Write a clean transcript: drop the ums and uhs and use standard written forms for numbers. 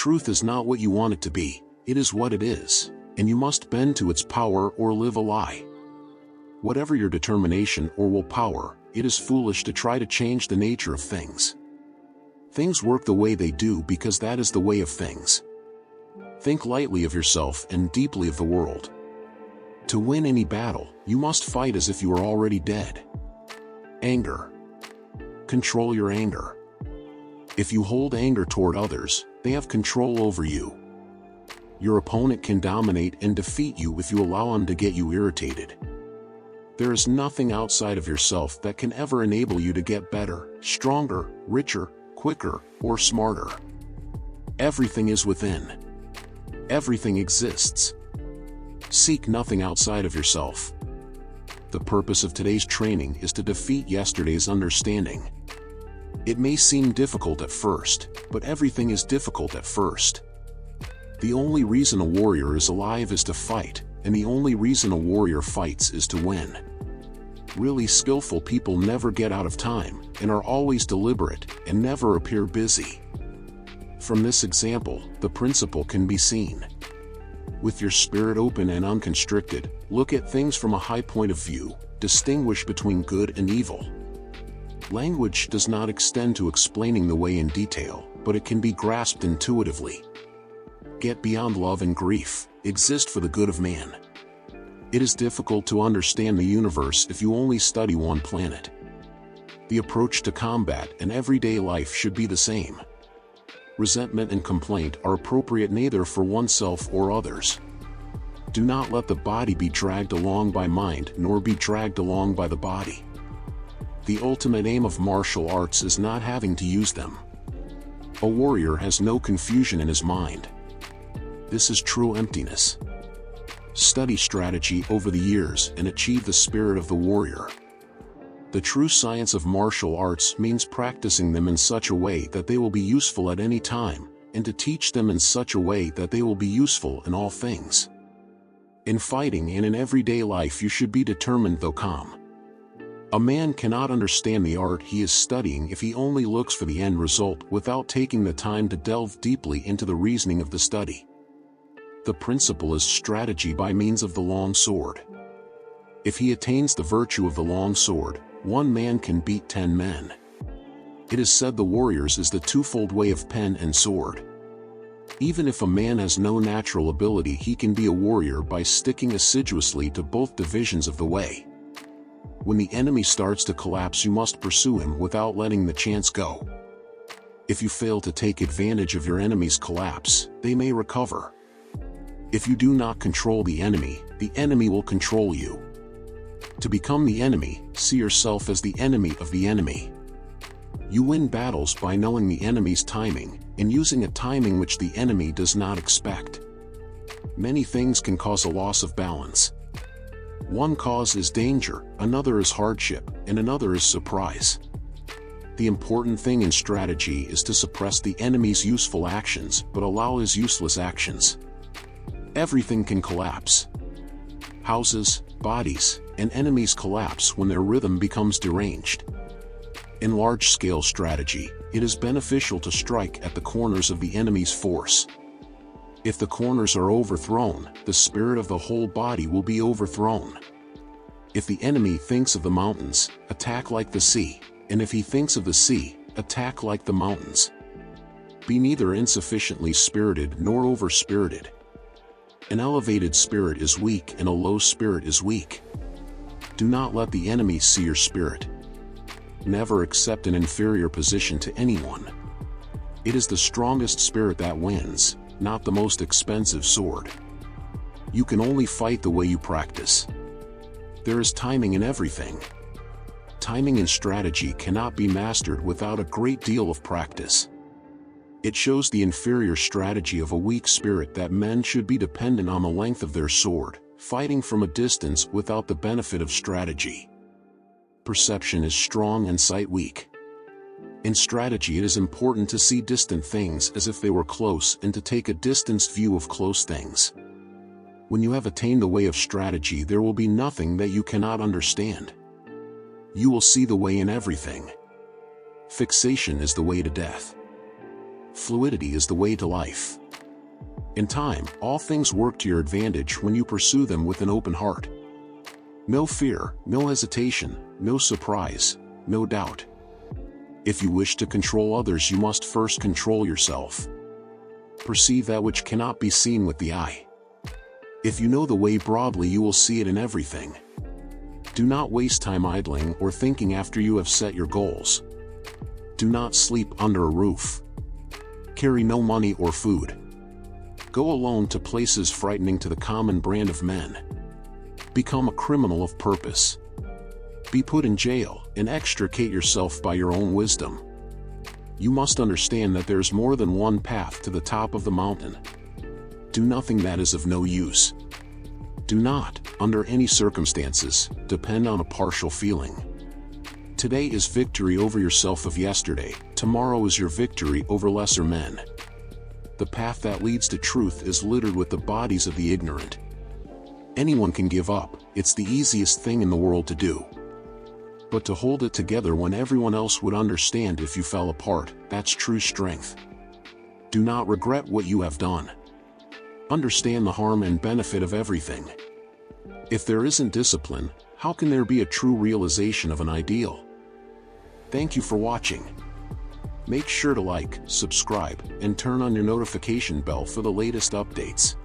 Truth is not what you want it to be, it is what it is, and you must bend to its power or live a lie. Whatever your determination or willpower, it is foolish to try to change the nature of things. Things work the way they do because that is the way of things. Think lightly of yourself and deeply of the world. To win any battle, you must fight as if you are already dead. Anger. Control your anger. If you hold anger toward others, they have control over you. Your opponent can dominate and defeat you if you allow him to get you irritated. There is nothing outside of yourself that can ever enable you to get better, stronger, richer, quicker, or smarter. Everything is within. Everything exists. Seek nothing outside of yourself. The purpose of today's training is to defeat yesterday's understanding. It may seem difficult at first, but everything is difficult at first. The only reason a warrior is alive is to fight, and the only reason a warrior fights is to win. Really skillful people never get out of time, and are always deliberate, and never appear busy. From this example, the principle can be seen. With your spirit open and unconstricted, look at things from a high point of view, distinguish between good and evil. Language does not extend to explaining the way in detail, but it can be grasped intuitively. Get beyond love and grief, exist for the good of man. It is difficult to understand the universe if you only study one planet. The approach to combat and everyday life should be the same. Resentment and complaint are appropriate neither for oneself or others. Do not let the body be dragged along by mind nor be dragged along by the body. The ultimate aim of martial arts is not having to use them. A warrior has no confusion in his mind. This is true emptiness. Study strategy over the years and achieve the spirit of the warrior. The true science of martial arts means practicing them in such a way that they will be useful at any time, and to teach them in such a way that they will be useful in all things. In fighting and in everyday life you should be determined though calm. A man cannot understand the art he is studying if he only looks for the end result without taking the time to delve deeply into the reasoning of the study. The principle is strategy by means of the long sword. If he attains the virtue of the long sword, one man can beat 10 men. It is said the warrior's is the twofold way of pen and sword. Even if a man has no natural ability, he can be a warrior by sticking assiduously to both divisions of the way. When the enemy starts to collapse, you must pursue him without letting the chance go. If you fail to take advantage of your enemy's collapse, they may recover. If you do not control the enemy will control you. To become the enemy, see yourself as the enemy of the enemy. You win battles by knowing the enemy's timing, and using a timing which the enemy does not expect. Many things can cause a loss of balance. One cause is danger, another is hardship, and another is surprise. The important thing in strategy is to suppress the enemy's useful actions but allow his useless actions. Everything can collapse. Houses, bodies, and enemies collapse when their rhythm becomes deranged. In large-scale strategy, it is beneficial to strike at the corners of the enemy's force. If the corners are overthrown, the spirit of the whole body will be overthrown. If the enemy thinks of the mountains, attack like the sea, and if he thinks of the sea, attack like the mountains. Be neither insufficiently spirited nor over-spirited. An elevated spirit is weak and a low spirit is weak. Do not let the enemy see your spirit. Never accept an inferior position to anyone. It is the strongest spirit that wins, not the most expensive sword. You can only fight the way you practice. There is timing in everything. Timing and strategy cannot be mastered without a great deal of practice. It shows the inferior strategy of a weak spirit that men should be dependent on the length of their sword, fighting from a distance without the benefit of strategy. Perception is strong and sight weak. In strategy it is important to see distant things as if they were close and to take a distanced view of close things. When you have attained the way of strategy, there will be nothing that you cannot understand. You will see the way in everything. Fixation is the way to death. fluidity is the way to life. In time, all things work to your advantage when you pursue them with an open heart. No fear, no hesitation, no surprise, no doubt. If you wish to control others, you must first control yourself. Perceive that which cannot be seen with the eye. If you know the way broadly, you will see it in everything. Do not waste time idling or thinking after you have set your goals. Do not sleep under a roof. Carry no money or food. Go alone to places frightening to the common brand of men. Become a criminal of purpose. Be put in jail and extricate yourself by your own wisdom. You must understand that there's more than one path to the top of the mountain. Do nothing that is of no use. Do not, under any circumstances, depend on a partial feeling. Today is victory over yourself of yesterday, tomorrow is your victory over lesser men. The path that leads to truth is littered with the bodies of the ignorant. Anyone can give up, it's the easiest thing in the world to do. But to hold it together when everyone else would understand if you fell apart, that's true strength. Do not regret what you have done. Understand the harm and benefit of everything. If there isn't discipline, how can there be a true realization of an ideal? Thank you for watching. Make sure to like, subscribe, and turn on your notification bell for the latest updates.